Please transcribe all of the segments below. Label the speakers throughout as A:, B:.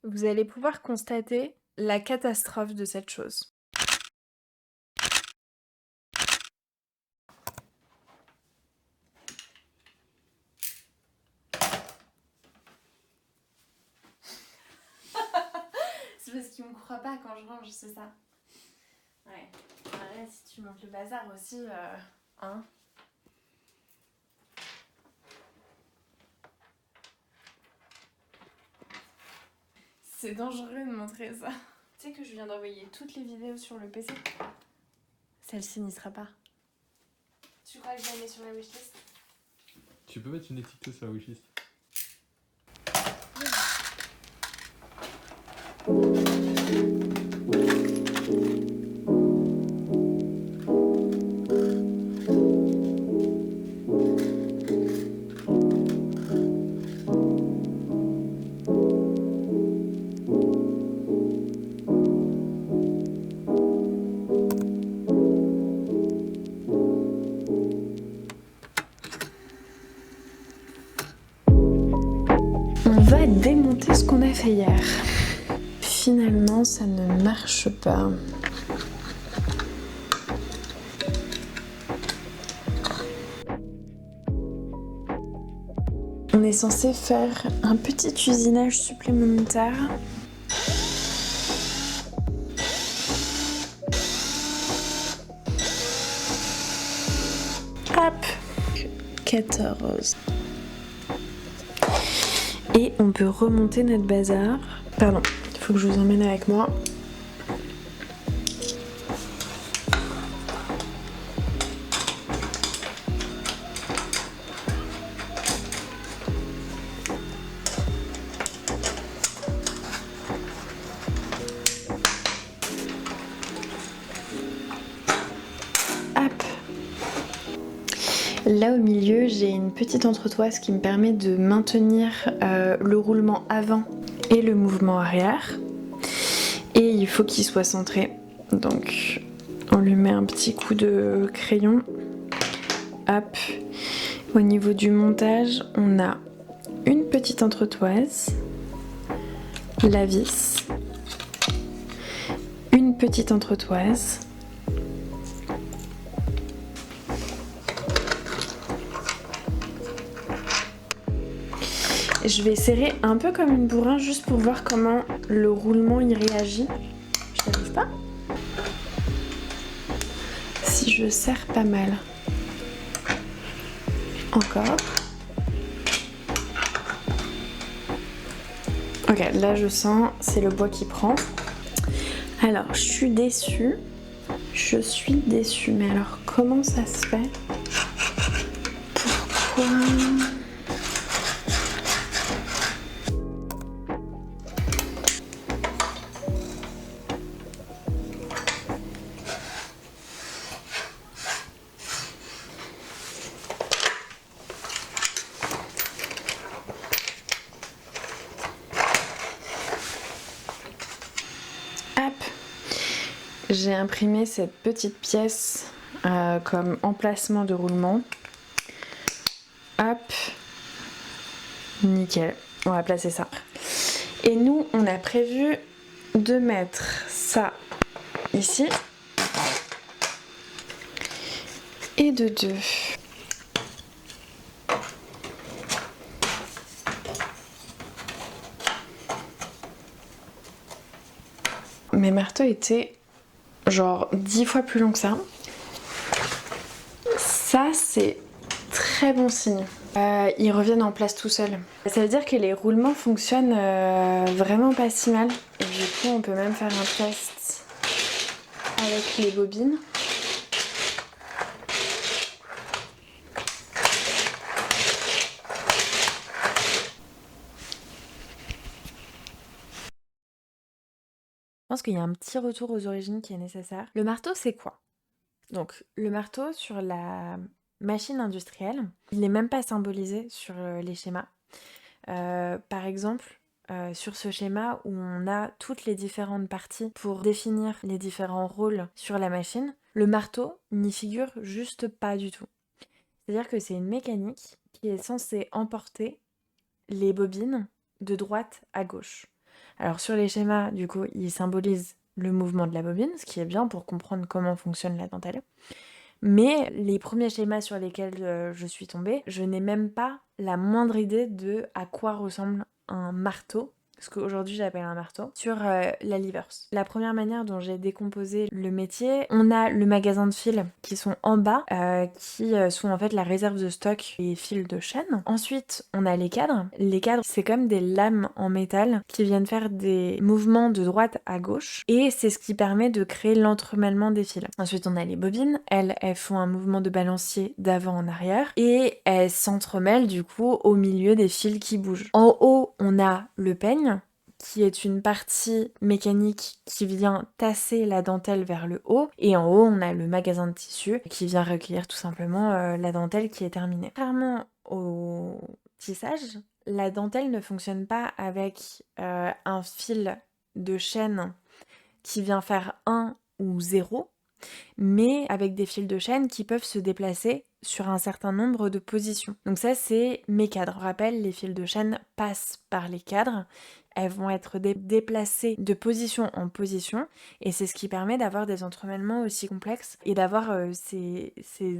A: vous allez pouvoir constater la catastrophe de cette chose. C'est parce qu'il me croit pas quand je range, c'est ça. Ouais. Là, si tu montes le bazar aussi, hein. C'est dangereux de montrer ça. Tu sais que je viens d'envoyer toutes les vidéos sur le PC. Celle-ci n'y sera pas. Tu crois que je la mets sur la wishlist?
B: Tu peux mettre une étiquette sur la wishlist.
A: On va démonter ce qu'on a fait hier. Finalement, ça ne marche pas. On est censé faire un petit usinage supplémentaire. Hop, 14. Et on peut remonter notre bazar. Pardon, il faut que je vous emmène avec moi. Hop. Là au milieu, j'ai une petite entretoise qui me permet de maintenir le roulement avant et le mouvement arrière. Et il faut qu'il soit centré. Donc on lui met un petit coup de crayon. Hop. Au niveau du montage, on a une petite entretoise, la vis, une petite entretoise, je vais serrer un peu comme une bourrin juste pour voir comment le roulement y réagit. Je n'arrive pas. Si je serre pas mal. Encore. Ok, là je sens, c'est le bois qui prend. Alors, je suis déçue. Mais alors comment ça se fait? Pourquoi? Hop. J'ai imprimé cette petite pièce comme emplacement de roulement. Hop. Nickel. On va placer ça. Et nous, on a prévu de mettre ça ici. Et de deux. Mes marteaux étaient genre 10 fois plus longs que ça. Ça, c'est très bon signe. Ils reviennent en place tout seuls. Ça veut dire que les roulements fonctionnent vraiment pas si mal. Et du coup, on peut même faire un test avec les bobines. Je pense qu'il y a un petit retour aux origines qui est nécessaire. Le marteau, c'est quoi? Donc, le marteau sur la machine industrielle, il n'est même pas symbolisé sur les schémas. Par exemple, sur ce schéma où on a toutes les différentes parties pour définir les différents rôles sur la machine, le marteau n'y figure juste pas du tout. C'est-à-dire que c'est une mécanique qui est censée emporter les bobines de droite à gauche. Alors sur les schémas, du coup, ils symbolisent le mouvement de la bobine, ce qui est bien pour comprendre comment fonctionne la dentelle. Mais les premiers schémas sur lesquels je suis tombée, je n'ai même pas la moindre idée de à quoi ressemble un marteau, ce qu'aujourd'hui j'appelle un marteau, sur la Liverse. La première manière dont j'ai décomposé le métier, on a le magasin de fils qui sont en bas, qui sont en fait la réserve de stock et fils de chaîne. Ensuite, on a les cadres. Les cadres, c'est comme des lames en métal qui viennent faire des mouvements de droite à gauche, et c'est ce qui permet de créer l'entremêlement des fils. Ensuite, on a les bobines. Elles font un mouvement de balancier d'avant en arrière, et elles s'entremêlent du coup au milieu des fils qui bougent. En haut, on a le peigne, qui est une partie mécanique qui vient tasser la dentelle vers le haut, et en haut on a le magasin de tissu qui vient recueillir tout simplement la dentelle qui est terminée. Contrairement au tissage, la dentelle ne fonctionne pas avec un fil de chaîne qui vient faire 1 ou 0, mais avec des fils de chaîne qui peuvent se déplacer sur un certain nombre de positions. Donc ça, c'est mes cadres. Je rappelle, les fils de chaîne passent par les cadres, elles vont être déplacées de position en position, et c'est ce qui permet d'avoir des entremêlements aussi complexes et d'avoir ces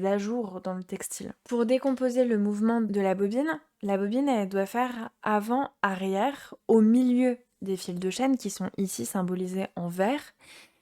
A: ajours dans le textile. Pour décomposer le mouvement de la bobine, elle doit faire avant-arrière au milieu des fils de chaîne qui sont ici symbolisés en vert,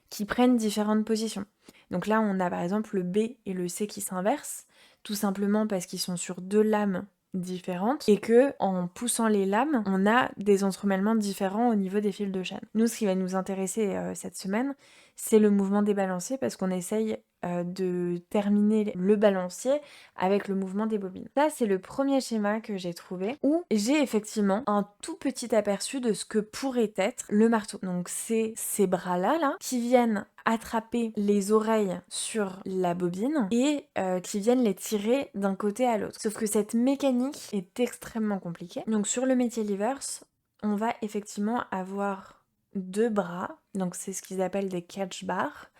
A: qui prennent différentes positions. Donc là, on a par exemple le B et le C qui s'inversent, tout simplement parce qu'ils sont sur 2 lames différentes, et que en poussant les lames, on a des entremêlements différents au niveau des fils de chaîne. Nous, ce qui va nous intéresser cette semaine, c'est le mouvement des balanciers, parce qu'on essaye de terminer le balancier avec le mouvement des bobines. Ça, c'est le premier schéma que j'ai trouvé, où j'ai effectivement un tout petit aperçu de ce que pourrait être le marteau. Donc c'est ces bras-là, qui viennent attraper les oreilles sur la bobine et qui viennent les tirer d'un côté à l'autre. Sauf que cette mécanique est extrêmement compliquée. Donc sur le métier Liverse, on va effectivement avoir 2 bras, donc c'est ce qu'ils appellent des catch bars,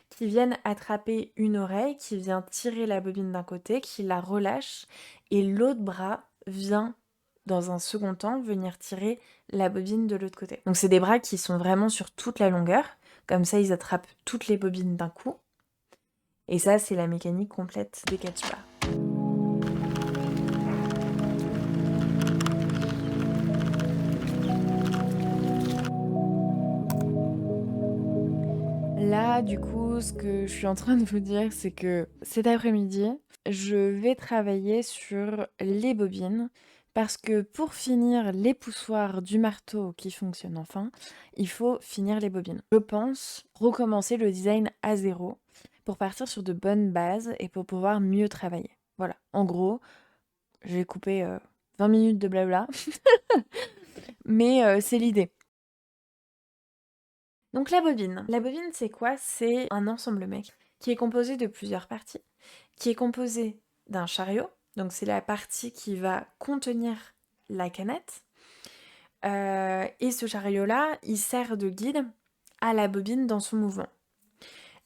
A: qui viennent attraper une oreille, qui vient tirer la bobine d'un côté, qui la relâche, et l'autre bras vient dans un second temps venir tirer la bobine de l'autre côté. Donc c'est des bras qui sont vraiment sur toute la longueur, comme ça ils attrapent toutes les bobines d'un coup. Et ça, c'est la mécanique complète des catch bars. Là, du coup, ce que je suis en train de vous dire, c'est que cet après-midi, je vais travailler sur les bobines, parce que pour finir les poussoirs du marteau qui fonctionnent enfin, il faut finir les bobines. Je pense recommencer le design à zéro pour partir sur de bonnes bases et pour pouvoir mieux travailler. Voilà, en gros, je vais couper 20 minutes de blabla, mais c'est l'idée. Donc la bobine. La bobine, c'est quoi? C'est un ensemble mec qui est composé de plusieurs parties, qui est composé d'un chariot, donc c'est la partie qui va contenir la canette, et ce chariot-là, il sert de guide à la bobine dans son mouvement.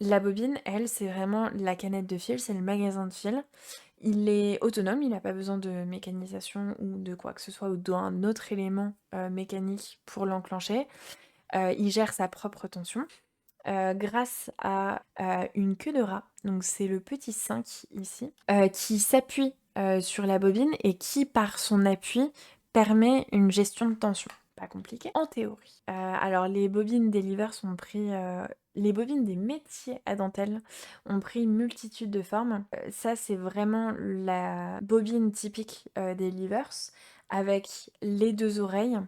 A: La bobine, elle, c'est vraiment la canette de fil, c'est le magasin de fil. Il est autonome, il n'a pas besoin de mécanisation ou de quoi que ce soit, ou d'un autre élément mécanique pour l'enclencher. Il gère sa propre tension. Grâce à une queue de rat, donc c'est le petit 5 ici, qui s'appuie sur la bobine et qui, par son appui, permet une gestion de tension. Pas compliqué en théorie. Alors les bobines des Livers ont pris... les bobines des métiers à dentelle ont pris une multitude de formes. Ça, c'est vraiment la bobine typique des Livers, avec les 2 oreilles,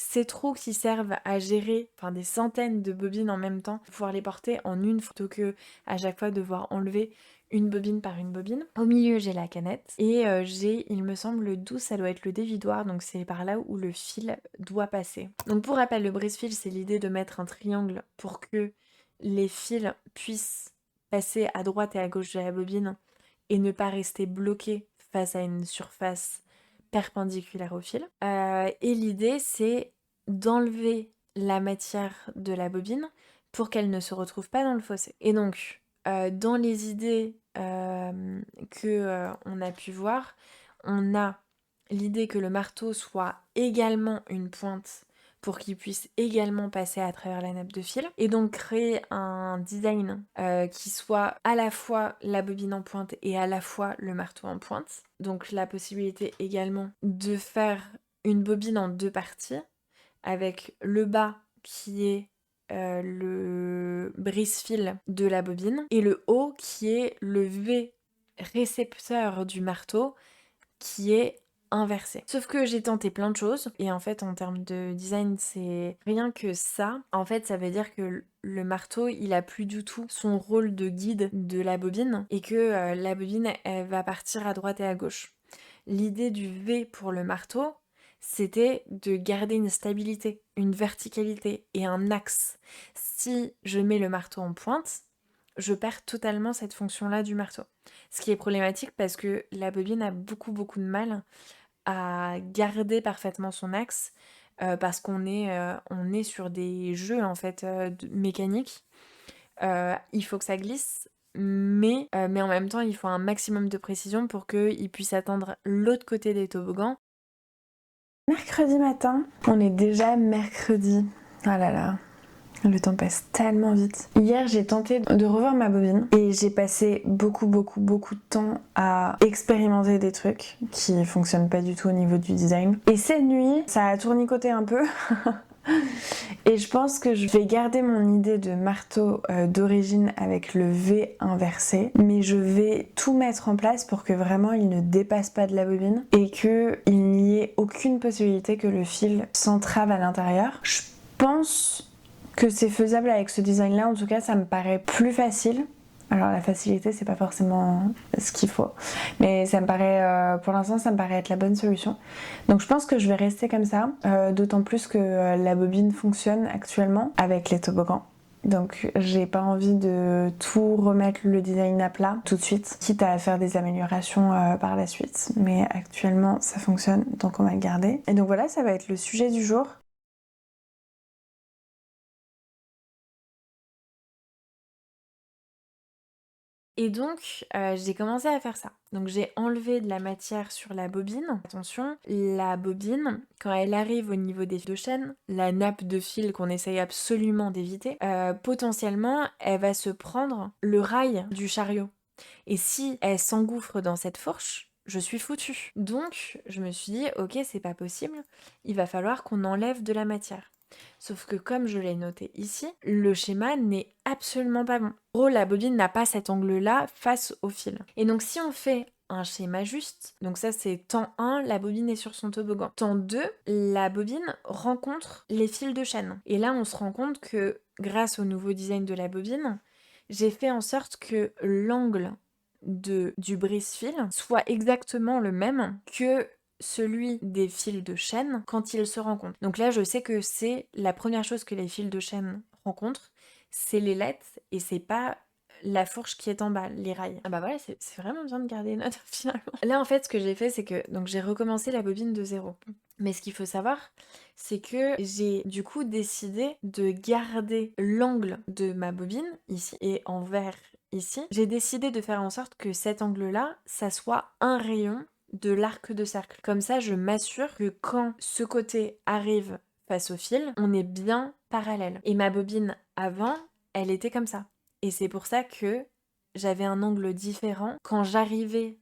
A: ces trous qui servent à gérer des centaines de bobines en même temps, pouvoir les porter en une plutôt que à chaque fois devoir enlever une bobine par une bobine. Au milieu, j'ai la canette et j'ai, il me semble, le 12, ça doit être le dévidoir, donc c'est par là où le fil doit passer. Donc pour rappel, le brise-fil, c'est l'idée de mettre un triangle pour que les fils puissent passer à droite et à gauche de la bobine et ne pas rester bloqués face à une surface perpendiculaire au fil. Et l'idée, c'est d'enlever la matière de la bobine pour qu'elle ne se retrouve pas dans le fossé. Et donc, dans les idées que on a pu voir, on a l'idée que le marteau soit également une pointe pour qu'il puisse également passer à travers la nappe de fil et donc créer un design qui soit à la fois la bobine en pointe et à la fois le marteau en pointe. Donc la possibilité également de faire une bobine en 2 parties avec le bas qui est le brise-fil de la bobine et le haut qui est le V récepteur du marteau qui est inversé. Sauf que j'ai tenté plein de choses et en fait en termes de design c'est rien que ça. En fait ça veut dire que le marteau il a plus du tout son rôle de guide de la bobine et que la bobine elle va partir à droite et à gauche. L'idée du V pour le marteau c'était de garder une stabilité, une verticalité et un axe. Si je mets le marteau en pointe, je perds totalement cette fonction-là du marteau. Ce qui est problématique parce que la bobine a beaucoup de mal à garder parfaitement son axe parce on est sur des jeux en fait mécaniques. Il faut que ça glisse, mais en même temps il faut un maximum de précision pour qu'il puisse atteindre l'autre côté des toboggans. Mercredi matin, on est déjà mercredi. Ah là là, le temps passe tellement vite. Hier, j'ai tenté de revoir ma bobine et j'ai passé beaucoup de temps à expérimenter des trucs qui fonctionnent pas du tout au niveau du design. Et cette nuit, ça a tournicoté un peu. Et je pense que je vais garder mon idée de marteau d'origine avec le V inversé, mais je vais tout mettre en place pour que vraiment il ne dépasse pas de la bobine et qu'il n'y ait aucune possibilité que le fil s'entrave à l'intérieur. Je pense que c'est faisable avec ce design là, en tout cas ça me paraît plus facile. Alors la facilité c'est pas forcément ce qu'il faut, mais ça me paraît, pour l'instant ça me paraît être la bonne solution. Donc je pense que je vais rester comme ça, d'autant plus que la bobine fonctionne actuellement avec les toboggans. Donc j'ai pas envie de tout remettre le design à plat tout de suite, quitte à faire des améliorations par la suite. Mais actuellement ça fonctionne, donc on va le garder. Et donc voilà, ça va être le sujet du jour. Et donc, j'ai commencé à faire ça. Donc j'ai enlevé de la matière sur la bobine. Attention, la bobine, quand elle arrive au niveau des fils de chaîne, la nappe de fil qu'on essaye absolument d'éviter, potentiellement, elle va se prendre le rail du chariot. Et si elle s'engouffre dans cette fourche, je suis foutue. Donc, je me suis dit, ok, c'est pas possible, il va falloir qu'on enlève de la matière. Sauf que comme je l'ai noté ici, le schéma n'est absolument pas bon. En gros, la bobine n'a pas cet angle-là face au fil. Et donc si on fait un schéma juste, donc ça c'est temps 1, la bobine est sur son toboggan. Temps 2, la bobine rencontre les fils de chaîne. Et là on se rend compte que grâce au nouveau design de la bobine, j'ai fait en sorte que l'angle du brise-fil soit exactement le même que celui des fils de chaîne quand ils se rencontrent. Donc là, je sais que c'est la première chose que les fils de chaîne rencontrent, c'est les laites et c'est pas la fourche qui est en bas, les rails. Ah bah voilà, c'est vraiment bien de garder une note finalement. Là, en fait, ce que j'ai fait, c'est que donc j'ai recommencé la bobine de zéro. Mais ce qu'il faut savoir, c'est que j'ai du coup décidé de garder l'angle de ma bobine ici et en vert ici. J'ai décidé de faire en sorte que cet angle-là, ça soit un rayon de l'arc de cercle. Comme ça, je m'assure que quand ce côté arrive face au fil, on est bien parallèle. Et ma bobine avant, elle était comme ça. Et c'est pour ça que j'avais un angle différent. Quand j'arrivais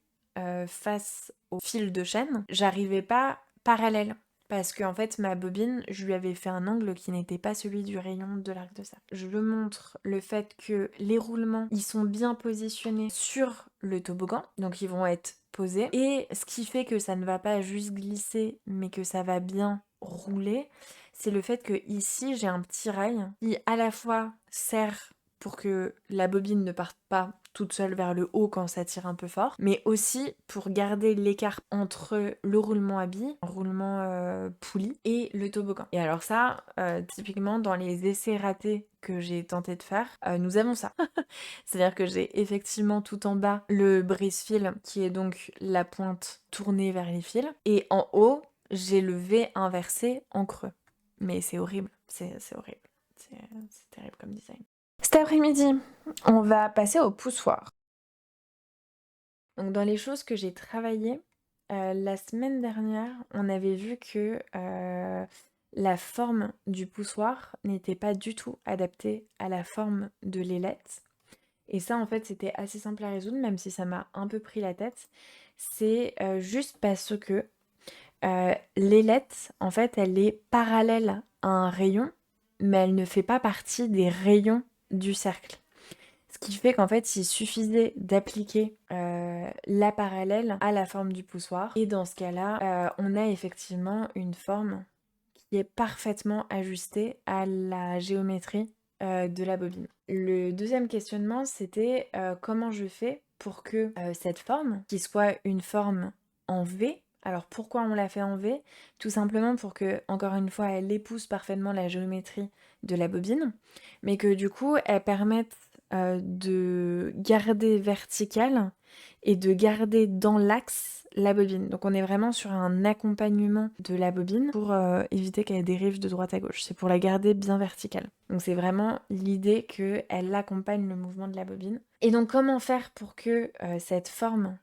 A: face au fil de chaîne, j'arrivais pas parallèle. Parce que en fait, ma bobine, je lui avais fait un angle qui n'était pas celui du rayon de l'arc de cercle. Je le montre le fait que les roulements, ils sont bien positionnés sur le toboggan, donc ils vont être posés. Et ce qui fait que ça ne va pas juste glisser, mais que ça va bien rouler, c'est le fait que ici, j'ai un petit rail qui à la fois sert pour que la bobine ne parte pas toute seule vers le haut quand ça tire un peu fort, mais aussi pour garder l'écart entre le roulement à billes, roulement poulie, et le toboggan. Et alors ça, typiquement dans les essais ratés que j'ai tenté de faire, nous avons ça. C'est-à-dire que j'ai effectivement tout en bas le brise-fil qui est donc la pointe tournée vers les fils, et en haut, j'ai le V inversé en creux. Mais c'est horrible, c'est horrible. C'est terrible comme design. Cet après-midi, on va passer au poussoir. Donc dans les choses que j'ai travaillées, la semaine dernière, on avait vu que la forme du poussoir n'était pas du tout adaptée à la forme de l'ailette. Et ça, en fait, c'était assez simple à résoudre, même si ça m'a un peu pris la tête. C'est juste parce que l'ailette, en fait, elle est parallèle à un rayon, mais elle ne fait pas partie des rayons du cercle. Ce qui fait qu'en fait, il suffisait d'appliquer la parallèle à la forme du poussoir. Et dans ce cas-là, on a effectivement une forme qui est parfaitement ajustée à la géométrie de la bobine. Le deuxième questionnement, c'était comment je fais pour que cette forme, qui soit une forme en V, alors pourquoi on l'a fait en V? Tout simplement pour que, encore une fois, elle épouse parfaitement la géométrie de la bobine, mais que du coup, elle permette de garder verticale et de garder dans l'axe la bobine. Donc on est vraiment sur un accompagnement de la bobine pour éviter qu'elle dérive de droite à gauche. C'est pour la garder bien verticale. Donc c'est vraiment l'idée qu'elle accompagne le mouvement de la bobine. Et donc comment faire pour que cette forme,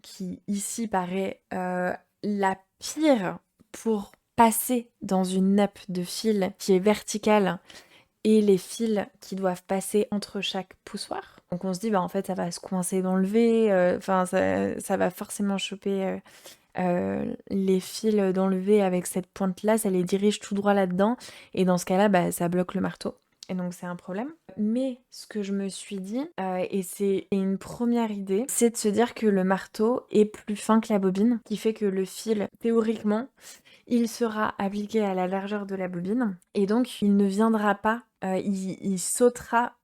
A: qui ici paraît la pire pour passer dans une nappe de fil qui est verticale, et les fils qui doivent passer entre chaque poussoir. Donc on se dit, bah en fait, ça va se coincer dans le V, enfin, ça va forcément choper les fils dans le V avec cette pointe-là, ça les dirige tout droit là-dedans, et dans ce cas-là, bah, ça bloque le marteau. Et donc c'est un problème. Mais ce que je me suis dit, et c'est une première idée, c'est de se dire que le marteau est plus fin que la bobine, qui fait que le fil, théoriquement, il sera appliqué à la largeur de la bobine et donc il ne viendra pas, il sautera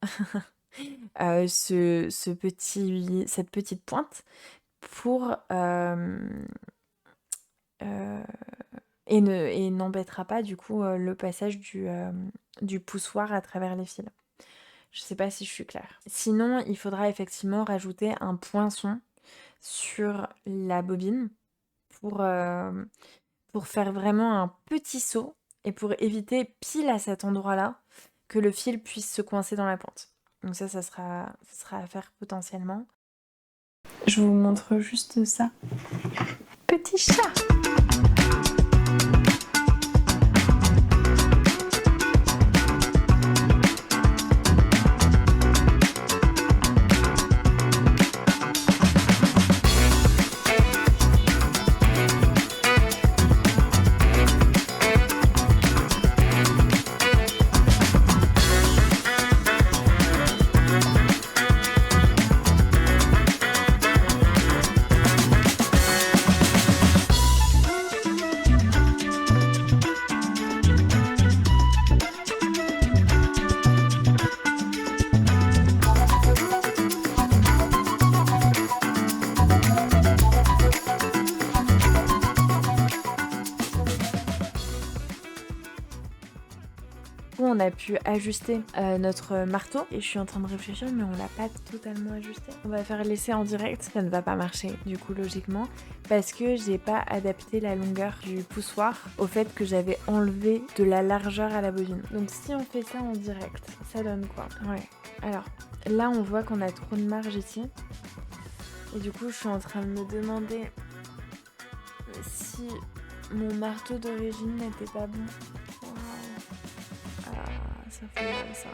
A: cette petite pointe pour euh, et n'embêtera pas du coup le passage du poussoir à travers les fils. Je sais pas si je suis claire. Sinon, il faudra effectivement rajouter un poinçon sur la bobine pour, pour faire vraiment un petit saut et pour éviter pile à cet endroit-là que le fil puisse se coincer dans la pointe. Donc ça sera à faire potentiellement. Je vous montre juste ça. Petit chat! On a pu ajuster notre marteau et je suis en train de réfléchir mais on l'a pas totalement ajusté. On va faire l'essai en direct, ça ne va pas marcher du coup logiquement parce que j'ai pas adapté la longueur du poussoir au fait que j'avais enlevé de la largeur à la bobine. Donc si on fait ça en direct, ça donne quoi? Ouais. Alors là on voit qu'on a trop de marge ici et du coup je suis en train de me demander si mon marteau d'origine n'était pas bon. Ça fait mal ça.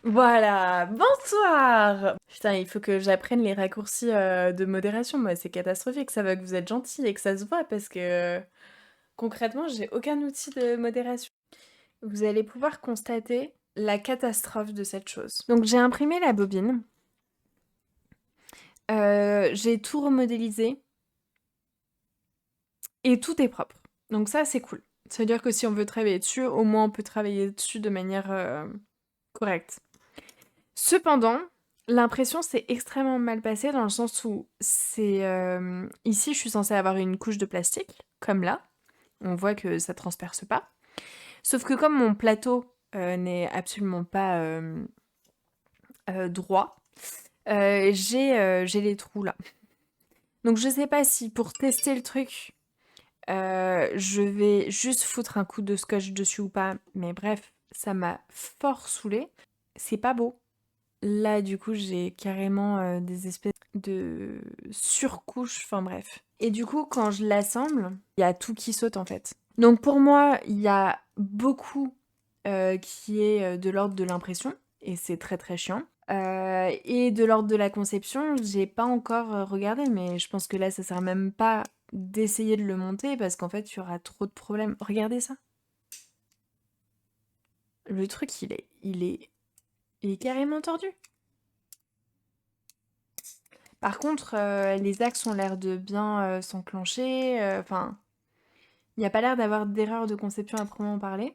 A: Voilà, bonsoir! Putain, il faut que j'apprenne les raccourcis de modération, moi c'est catastrophique, ça va que vous êtes gentil et que ça se voit parce que concrètement j'ai aucun outil de modération. Vous allez pouvoir constater la catastrophe de cette chose. Donc j'ai imprimé la bobine, j'ai tout remodélisé et tout est propre. Donc ça c'est cool. Ça veut dire que si on veut travailler dessus, au moins on peut travailler dessus de manière correcte. Cependant, l'impression s'est extrêmement mal passée dans le sens où c'est ici je suis censée avoir une couche de plastique, comme là. On voit que ça transperce pas. Sauf que comme mon plateau n'est absolument pas droit, j'ai les trous là. Donc je sais pas si pour tester le truc, Je vais juste foutre un coup de scotch dessus ou pas, mais bref, ça m'a fort saoulée. C'est pas beau. Là, du coup, j'ai carrément, des espèces de surcouches, enfin bref. Et du coup, quand je l'assemble, il y a tout qui saute, en fait. Donc pour moi, il y a beaucoup, qui est, de l'ordre de l'impression et c'est très, très chiant. Et de l'ordre de la conception, j'ai pas encore, regardé, mais je pense que là, ça sert même pas d'essayer de le monter parce qu'en fait, il y aura trop de problèmes. Regardez ça. Le truc, il est carrément tordu. Par contre, les axes ont l'air de bien, s'enclencher, enfin, il n'y a pas l'air d'avoir d'erreur de conception à proprement parler.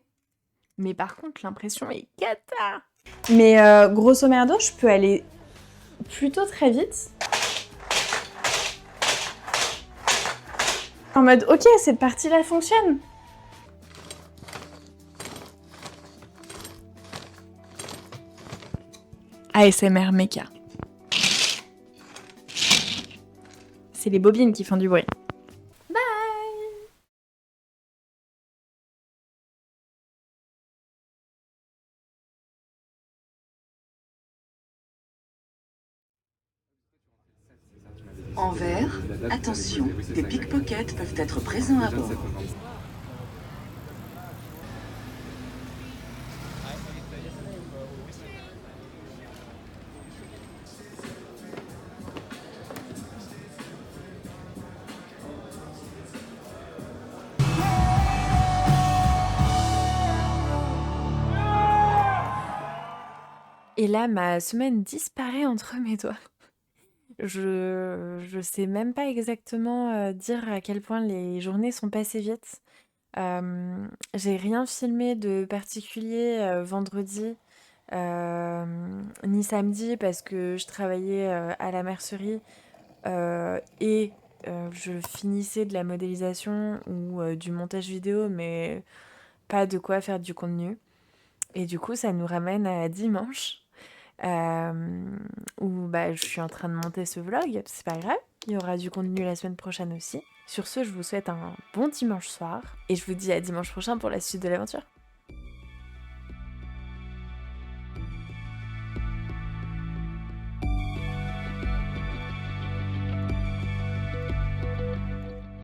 A: Mais par contre, l'impression est cata! Mais grosso merdo, je peux aller plutôt très vite. En mode, ok, cette partie-là fonctionne. ASMR méca. C'est les bobines qui font du bruit. Bye!
C: Envers, attention, des pickpockets peuvent être présents à bord.
A: Et là, ma semaine disparaît entre mes doigts. Je sais même pas exactement, dire à quel point les journées sont passées vite. J'ai rien filmé de particulier, vendredi, ni samedi parce que je travaillais, à la mercerie, et je finissais de la modélisation ou, du montage vidéo, mais pas de quoi faire du contenu. Et du coup, ça nous ramène à dimanche, où bah, je suis en train de monter ce vlog. C'est pas grave, il y aura du contenu la semaine prochaine aussi. Sur ce, je vous souhaite un bon dimanche soir et je vous dis à dimanche prochain pour la suite de l'aventure.